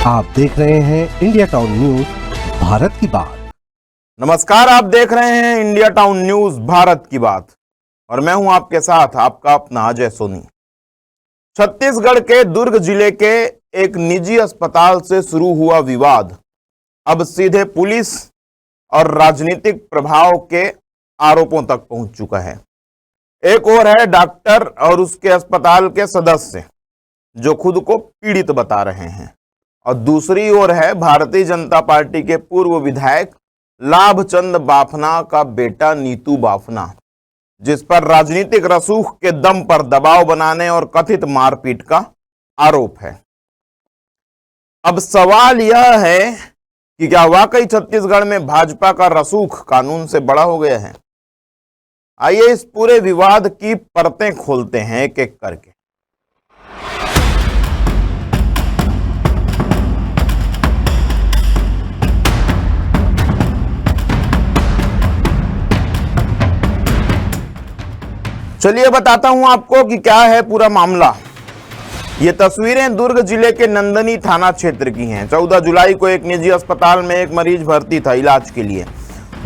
आप देख रहे हैं इंडिया टाउन न्यूज भारत की बात। नमस्कार, आप देख रहे हैं इंडिया टाउन न्यूज भारत की बात और मैं हूं आपके साथ आपका अपना अजय सोनी। छत्तीसगढ़ के दुर्ग जिले के एक निजी अस्पताल से शुरू हुआ विवाद अब सीधे पुलिस और राजनीतिक प्रभाव के आरोपों तक पहुंच चुका है। एक ओर है डॉक्टर और उसके अस्पताल के सदस्य जो खुद को पीड़ित बता रहे हैं और दूसरी ओर है भारतीय जनता पार्टी के पूर्व विधायक लाभचंद बाफना का बेटा नीतू बाफना, जिस पर राजनीतिक रसूख के दम पर दबाव बनाने और कथित मारपीट का आरोप है। अब सवाल यह है कि क्या वाकई छत्तीसगढ़ में भाजपा का रसूख कानून से बड़ा हो गया है? आइए इस पूरे विवाद की परतें खोलते हैं एक एक करके। चलिए बताता हूं आपको कि क्या है पूरा मामला। ये तस्वीरें दुर्ग जिले के नंदनी थाना क्षेत्र की हैं। 14 जुलाई को एक निजी अस्पताल में एक मरीज भर्ती था इलाज के लिए।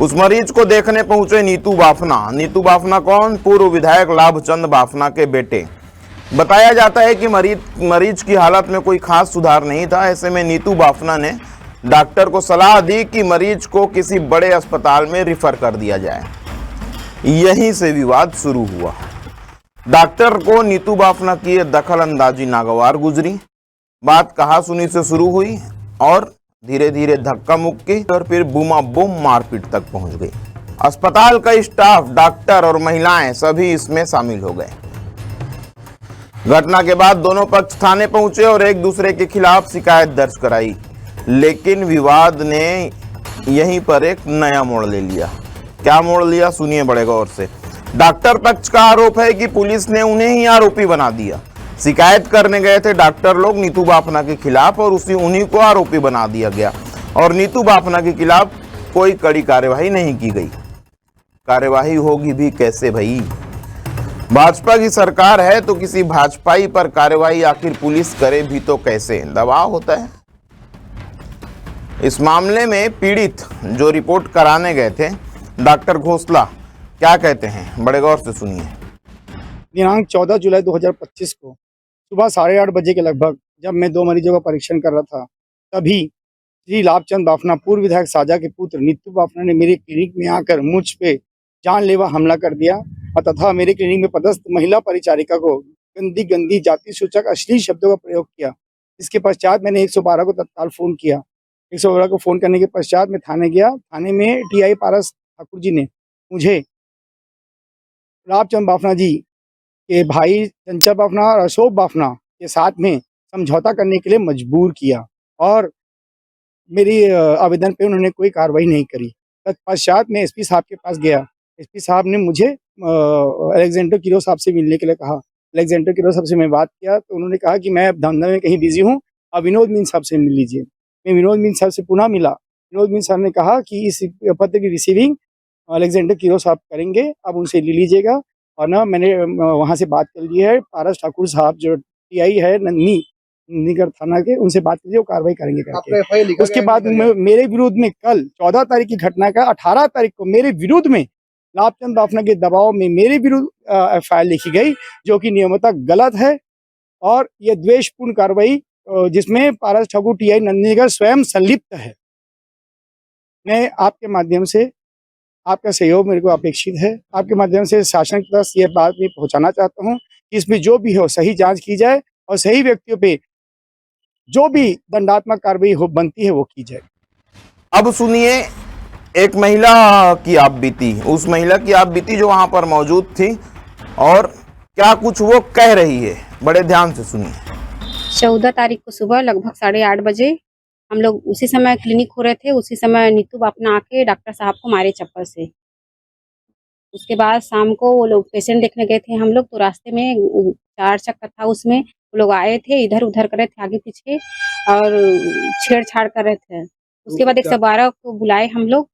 उस मरीज को देखने पहुंचे नीतू बाफना। नीतू बाफना कौन? पूर्व विधायक लाभचंद बाफना के बेटे। बताया जाता है कि मरीज की हालत में कोई खास सुधार नहीं था। ऐसे में नीतू बाफना ने डॉक्टर को सलाह दी कि मरीज को किसी बड़े अस्पताल में रिफर कर दिया जाए। यहीं से विवाद शुरू हुआ। डॉक्टर को नीतू बाफना की दखल अंदाजी नागवार गुजरी। बात कहा सुनी से शुरू हुई और धीरे धीरे धक्का मुक्की और फिर बूमा बूम मारपीट तक पहुंच गई। अस्पताल का स्टाफ, डॉक्टर और महिलाएं सभी इसमें शामिल हो गए। घटना के बाद दोनों पक्ष थाने पहुंचे और एक दूसरे के खिलाफ शिकायत दर्ज कराई, लेकिन विवाद ने यहीं पर एक नया मोड़ ले लिया। क्या मोड़ लिया, सुनिए बड़े गौर से। डॉक्टर पक्ष का आरोप है कि पुलिस ने उन्हें ही आरोपी बना दिया। शिकायत करने गए थे डॉक्टर लोग नीतू बाफना के खिलाफ और उन्हीं को आरोपी बना दिया गया और नीतू बाफना के खिलाफ कोई कड़ी कार्यवाही नहीं की गई। कार्यवाही होगी भी कैसे भाई? भाजपा की सरकार है तो किसी भाजपाई पर कार्यवाही आखिर पुलिस करे भी तो कैसे? दबाव होता है। इस मामले में पीड़ित जो रिपोर्ट कराने गए थे डॉक्टर घोसला क्या कहते हैं, बड़े गौर से सुनिए। दिनांक 14 जुलाई 2025 को सुबह 8:30 बजे के लगभग जब मैं 2 मरीजों का परीक्षण कर रहा था, तभी श्री लाभचंद बाफना पूर्व विधायक साजा के पुत्र नीतू बाफना ने मेरे क्लिनिक में आकर मुझ पे जानलेवा हमला कर दिया और तथा मेरे क्लिनिक में पदस्थ महिला परिचारिका को गंदी गंदी जाति सूचक अश्लील शब्दों का प्रयोग किया। इसके पश्चात मैंने 112 को तत्काल फोन किया। 112 को फोन करने के पश्चात मैं थाने गया। थाने में टीआई पारस ठाकुर जी ने मुझे लाभचंद बाफना जी के भाई चंचल बाफना और अशोक बाफना के साथ में समझौता करने के लिए मजबूर किया और मेरी आवेदन पे उन्होंने कोई कार्रवाई नहीं करी। तत्पश्चात मैं एसपी साहब के पास गया। एसपी साहब ने मुझे अलेक्जेंडर किरो साहब से मिलने के लिए कहा। अलेक्जेंडर किरो साहब से मैं बात किया तो उन्होंने कहा कि मैं धंधा में कहीं बिजी हूँ, अब विनोद मीन साहब से मिल लीजिए। मैं विनोद मीन साहब से पुनः मिला। विनोद मीन साहब ने कहा कि इस पत्र की रिसीविंग अलेक्जेंडर किरो साहब करेंगे, अब उनसे ले लीजिएगा। और ना मैंने वहाँ से बात कर ली है। पारस ठाकुर साहब जो टीआई है नंदनीगढ़ थाना के, उनसे बात कीजिए, वो कार्रवाई करेंगे करके। उसके बाद मेरे विरोध में कल 14 तारीख की घटना का 18 तारीख को मेरे विरुद्ध में लाभचंद बाफना के दबाव में मेरे विरुद्ध एफआईआर लिखी गई, जो कि नियमतः गलत है और यह द्वेषपूर्ण कार्रवाई जिसमें पारस ठाकुर टीआई नंदनीगढ़ स्वयं संलिप्त है। मैं आपके माध्यम से आपका सहयोग मेरे को अपेक्षित है। आपके माध्यम से शासन के पास ये बात मैं पहुंचाना चाहता हूं कि इसमें जो भी हो सही जांच की जाए और सही व्यक्तियों पे जो भी दंडात्मक कार्रवाई हो बनती है वो की जाए। अब सुनिए एक महिला की आप बीती, उस महिला की आप बीती जो वहां पर मौजूद थी और क्या कुछ वो कह रही है, बड़े ध्यान से सुनिए। 14 तारीख को सुबह लगभग 8:30 बजे हम लोग उसी समय क्लिनिक हो रहे थे। उसी समय नीतू बाफना आके डॉक्टर साहब को मारे चप्पल से। उसके बाद शाम को वो लोग पेशेंट देखने गए थे हम लोग, तो रास्ते में 4 चक्कर था, उसमें वो लोग आए थे, इधर उधर कर रहे थे आगे पीछे और छेड़छाड़ कर रहे थे। उसके बाद 112 को बुलाए हम लोग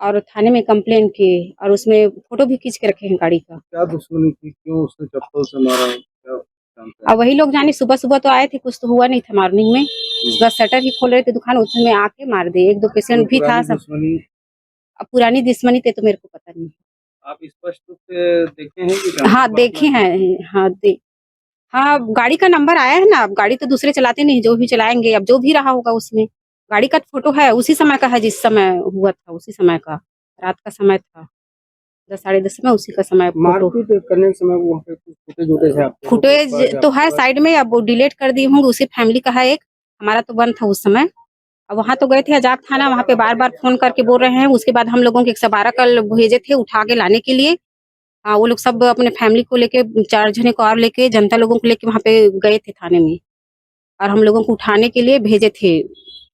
और थाने में कंप्लेन किए और उसमें फोटो भी खींच के रखे हैं गाड़ी का। क्या दुश्मनी थी, क्यों उसने चप्पल से मारा? जानते हैं? अब वही लोग जाने, सुबह सुबह तो आए थे, कुछ तो हुआ नहीं था मॉर्निंग में, बस शटर ही खोल रहे थे दुकान, उसमें आके मार दिए। एक दो पेशेंट भी था पुरानी सब। दुश्मनी अब पुरानी दुश्मनी थे तो मेरे को पता नहीं। आप स्पष्ट रूप से देखे हैं कि हाँ देखे हैं, हाँ गाड़ी का नंबर आया है ना। अब गाड़ी तो दूसरे चलाते नहीं, जो भी चलाएंगे, अब जो भी रहा होगा उसमें गाड़ी का फोटो है, उसी समय का है जिस समय हुआ था, उसी समय का, रात का समय था, 10 साढ़े 10 में, उसी का समय फोटो। मारपीट करने के समय वहाँ पे कुछ फुटेज उटेज है आपके? फुटेज तो है साइड में, अब वो डिलीट कर दी होंगे, उसी फैमिली का है एक, हमारा तो बंद था उस समय। अब वहां तो गए थे आजाद थाना, वहां पे बार बार फोन करके बोल रहे हैं। उसके बाद हम लोगों के 112 कल भेजे थे उठा के लाने के लिए। हाँ, वो लोग सब अपने फैमिली को लेके, 4 जने को और लेके, जनता लोगों को लेके वहां पे गए थे थाने में, और हम लोगों को उठाने के लिए भेजे थे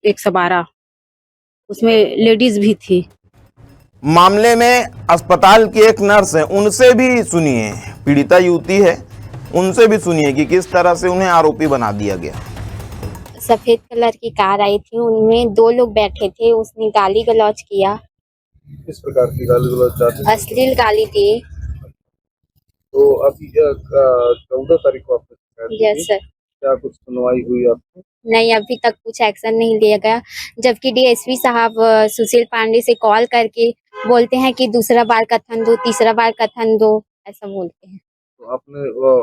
112, उसमें लेडीज भी थी। मामले में अस्पताल की एक नर्स है, उनसे भी सुनिए, पीड़िता युवती है, उनसे भी सुनिए कि किस तरह से उन्हें आरोपी बना दिया गया। सफेद कलर की कार आई थी, उनमें 2 लोग बैठे थे, उसने गाली गलौज किया, किस प्रकार की गाली गलौज चाहते? अश्लील गाली दी। तो अभी 14 तारीख को आपने शिकायत दी यस थी। सर। क्या कुछ सुनवाई हुई आपकी? नहीं, अभी तक कुछ एक्शन नहीं लिया गया, जबकि डीएसपी साहब सुशील पांडे से कॉल करके बोलते हैं कि दूसरा बार कथन दो, तीसरा बार कथन दो, ऐसा बोलते हैं। तो आपने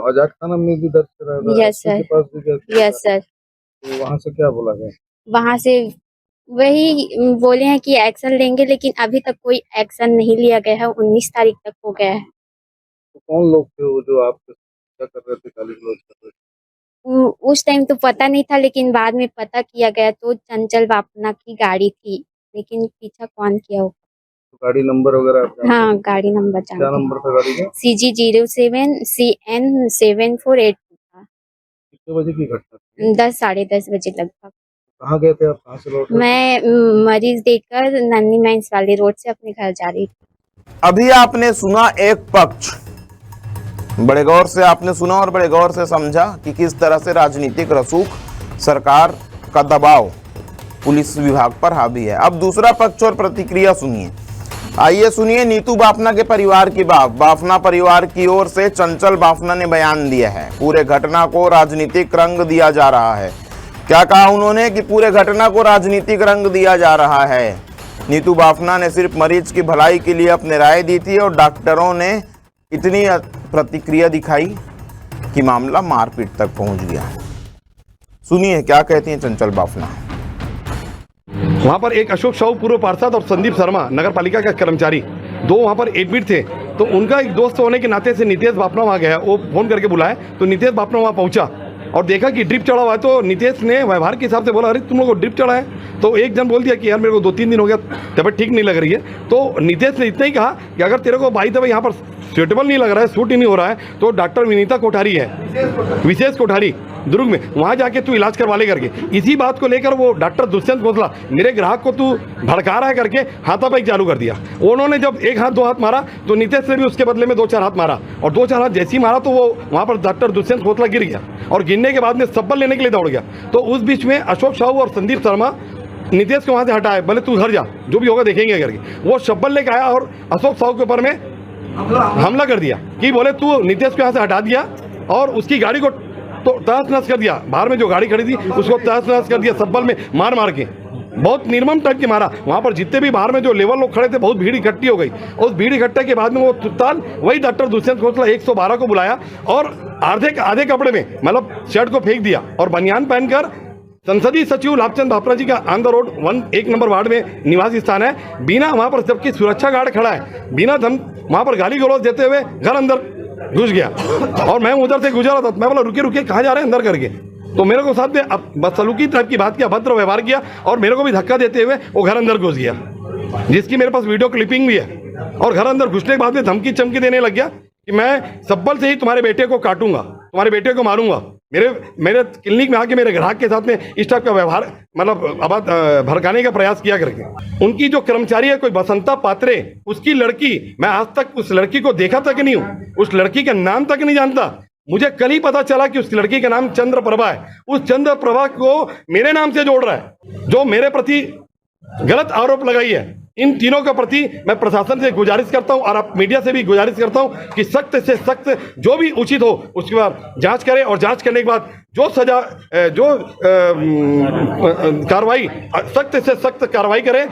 आजाद थाना में भी दर्ज कराया? Yes sir. के पास भी गए थे? Yes sir. तो वहाँ से क्या बोला गया? वहां से वही बोले हैं कि एक्शन लेंगे, लेकिन अभी तक कोई एक्शन नहीं लिया गया है। 19 तारीख तक हो गया है। तो कौन लोग थे वो जो आप क्या कर रहे थे, गाली गलौज कर रहे थे? उस टाइम तो पता नहीं था, लेकिन बाद में पता किया गया तो चंचल बापना की गाड़ी थी, लेकिन पीछा कौन किया हो। तो गाड़ी नंबर वगैरह आप जानते हाँ, हैं? गाड़ी नंबर क्या जानते नंबर था गाड़ी का? CG 07 CN 748 था। कितने बजे की घटना थी? 10 साढ़े 10 बजे लगभग। कहाँ गए थे आप, कहाँ से लौट रहे थे? मैं मरीज देखकर नन्नी माइंस वाली रोड से अपने घर जा रही थी। अभी आपने सुना एक पक्ष, बड़े गौर से आपने सुना और बड़े गौर से समझा कि किस तरह से राजनीतिक रसूख, सरकार का दबाव पुलिस विभाग पर हावी है। अब दूसरा पक्ष और प्रतिक्रिया सुनिए। आइए सुनिए नीतू बाफना के परिवार की बात। बाफना परिवार की ओर से चंचल बाफना ने बयान दिया है, पूरे घटना को राजनीतिक रंग दिया जा रहा है। क्या कहा उन्होंने कि पूरे घटना को राजनीतिक रंग दिया जा रहा है। नीतू बाफना ने सिर्फ मरीज की भलाई के लिए अपनी राय दी थी और डॉक्टरों ने इतनी प्रतिक्रिया दिखाई कि मामला मारपीट तक पहुंच गया। सुनिए क्या कहती हैं चंचल बाफना। वहाँ पर एक अशोक साहू पूर्व पार्षद और संदीप शर्मा नगर पालिका का कर्मचारी, 2 वहाँ पर एडमिट थे। तो उनका एक दोस्त होने के नाते से नितेश बाफना वहाँ गया, वो फोन करके बुलाया, तो नितेश बाफना वहाँ पहुँचा और देखा कि ड्रिप चढ़ा हुआ है। तो नितेश ने व्यवहार के हिसाब से बोला, अरे तुम लोगों को ड्रिप चढ़ा है। तो एक जन बोल दिया कि यार मेरे को 2-3 दिन हो गया, तबियत ठीक नहीं लग रही है। तो नितेश ने इतना ही कहा कि अगर तेरे को बाई दफा यहाँ पर सूटेबल नहीं लग रहा है, सूट ही नहीं हो रहा है, तो डॉक्टर विनीता कोठारी है, विशेष कोठारी दुर्ग में, वहाँ जाके तू इलाज करवा ले करके। इसी बात को लेकर वो डॉक्टर दुष्यंत खोसला मेरे ग्राहक को तू भड़का रहा है करके हाथापाई चालू कर दिया। उन्होंने जब 1 हाथ 2 हाथ मारा तो नितेश ने भी उसके बदले में 2-4 हाथ मारा, और 2-4 हाथ जैसे ही मारा तो वो वहाँ पर डॉक्टर दुष्यंत खोसला गिर गया और गिरने के बाद में सब्बल लेने के लिए दौड़ गया। तो उस बीच में अशोक साहू और संदीप शर्मा नितेश को वहाँ से हटाए, बोले तू घर जा, जो भी होगा देखेंगे करके। वो शब्बल लेकर आया और अशोक साहू के ऊपर में हमला कर दिया कि बोले तू नितेश को यहाँ से हटा दिया और उसकी गाड़ी को तो तहस नहस कर दिया। बाहर में जो गाड़ी खड़ी थी उसको तहस नहस कर दिया, सब्बल में मार मार के, बहुत निर्मम टाइप के मारा। वहाँ पर जितने भी बाहर में जो लेबर लोग खड़े थे, बहुत भीड़ इकट्ठी हो गई। उस भीड़ इकट्ठे के बाद में वो तुरंत वही डॉक्टर दुष्यंत खोसला 112 को बुलाया और आधे कपड़े में, मतलब शर्ट को फेंक दिया और बनियान पहनकर संसदीय सचिव लाभचंद बाफना जी का on the road 1 number ward में निवास स्थान है, बिना वहाँ पर जबकि सुरक्षा गार्ड खड़ा है, बिना धम वहाँ पर गाली गलौज देते हुए घर अंदर घुस गया। और मैं उधर से गुजरा था, मैं बोला रुके कहाँ जा रहे हैं अंदर करके। तो मेरे को साथ में बदसलूकी टाइप की बात किया, अभद्र व्यवहार किया और मेरे को भी धक्का देते हुए वो घर अंदर घुस गया, जिसकी मेरे पास वीडियो क्लिपिंग भी है। और घर अंदर घुसने के बाद में धमकी चमकी देने लग गया कि मैं सब्बल से ही तुम्हारे बेटे को काटूंगा, तुम्हारे बेटे को मारूंगा। मेरे क्लिनिक में आके मेरे ग्राहक के साथ में इस टाइप का व्यवहार, मतलब भड़काने का प्रयास किया करके। उनकी जो कर्मचारी है कोई बसंता पात्रे, उसकी लड़की, मैं आज तक उस लड़की को देखा तक नहीं हूँ, उस लड़की का नाम तक नहीं जानता। मुझे कल ही पता चला कि उस लड़की का नाम चंद्र प्रभा है। उस चंद्र प्रभा को मेरे नाम से जोड़ रहा है, जो मेरे प्रति गलत आरोप लगाई है। इन तीनों के प्रति मैं प्रशासन से गुजारिश करता हूं और आप मीडिया से भी गुजारिश करता हूं कि सख्त से सख्त जो भी उचित हो उसके बाद जांच करें और जांच करने के बाद जो सजा जो कार्रवाई सख्त से सख्त कार्रवाई करें।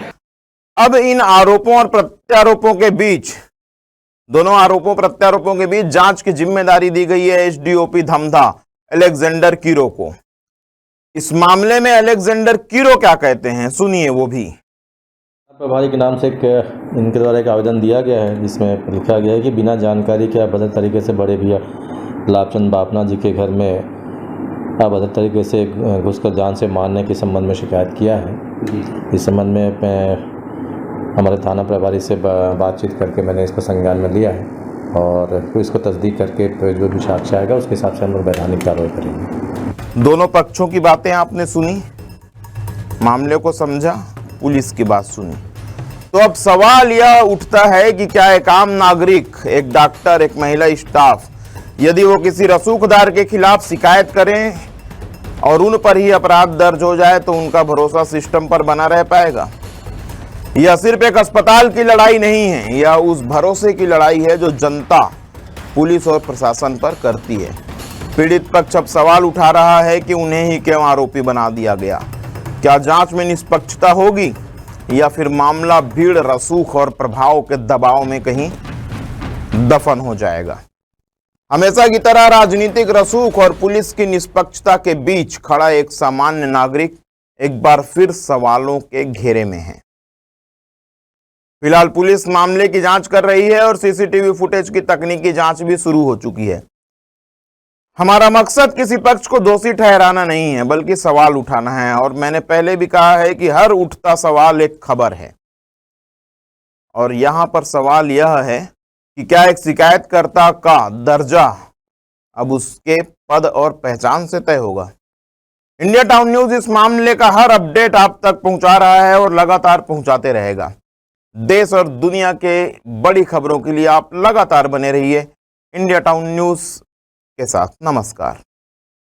अब इन आरोपों और प्रत्यारोपों के बीच, दोनों आरोपों प्रत्यारोपों के बीच जांच की जिम्मेदारी दी गई है एसडीओपी धमधा अलेक्जेंडर कीरो को। इस मामले में अलेक्जेंडर कीरो क्या कहते हैं, सुनिए वो भी। प्रभारी के नाम से इनके द्वारा एक आवेदन दिया गया है जिसमें लिखा गया है कि बिना जानकारी के अभद्र तरीके से बड़े भैया लाभचंद बापना जी के घर में अभद्र तरीके से घुसकर जान से मारने के संबंध में शिकायत किया है। इस संबंध में मैं हमारे थाना प्रभारी से बातचीत करके मैंने इसको संज्ञान में लिया है और इसको तस्दीक करके जो भी साक्ष्य आएगा उसके हिसाब से हम लोग वैधानिक कार्रवाई करेंगे। दोनों पक्षों की बातें आपने सुनी, मामले को समझा, पुलिस की बात सुनी। तो अब सवाल यह उठता है कि क्या एक आम नागरिक, एक डॉक्टर, एक महिला स्टाफ, यदि वो किसी रसूखदार के खिलाफ शिकायत करें और उन पर ही अपराध दर्ज हो जाए तो उनका भरोसा सिस्टम पर बना रह पाएगा? यह सिर्फ एक अस्पताल की लड़ाई नहीं है, यह उस भरोसे की लड़ाई है जो जनता पुलिस और प्रशासन पर करती है। पीड़ित पक्ष अब सवाल उठा रहा है कि उन्हें ही क्यों आरोपी बना दिया गया। क्या जांच में निष्पक्षता होगी या फिर मामला भीड़, रसूख और प्रभाव के दबाव में कहीं दफन हो जाएगा? हमेशा की तरह राजनीतिक रसूख और पुलिस की निष्पक्षता के बीच खड़ा एक सामान्य नागरिक एक बार फिर सवालों के घेरे में है। फिलहाल पुलिस मामले की जांच कर रही है और सीसीटीवी फुटेज की तकनीकी जांच भी शुरू हो चुकी है। हमारा मकसद किसी पक्ष को दोषी ठहराना नहीं है, बल्कि सवाल उठाना है। और मैंने पहले भी कहा है कि हर उठता सवाल एक खबर है। और यहां पर सवाल यह है कि क्या एक शिकायतकर्ता का दर्जा अब उसके पद और पहचान से तय होगा? इंडिया टाउन न्यूज इस मामले का हर अपडेट आप तक पहुंचा रहा है और लगातार पहुंचाते रहेगा। देश और दुनिया के बड़ी खबरों के लिए आप लगातार बने रहिए इंडिया टाउन न्यूज के साथ। नमस्कार।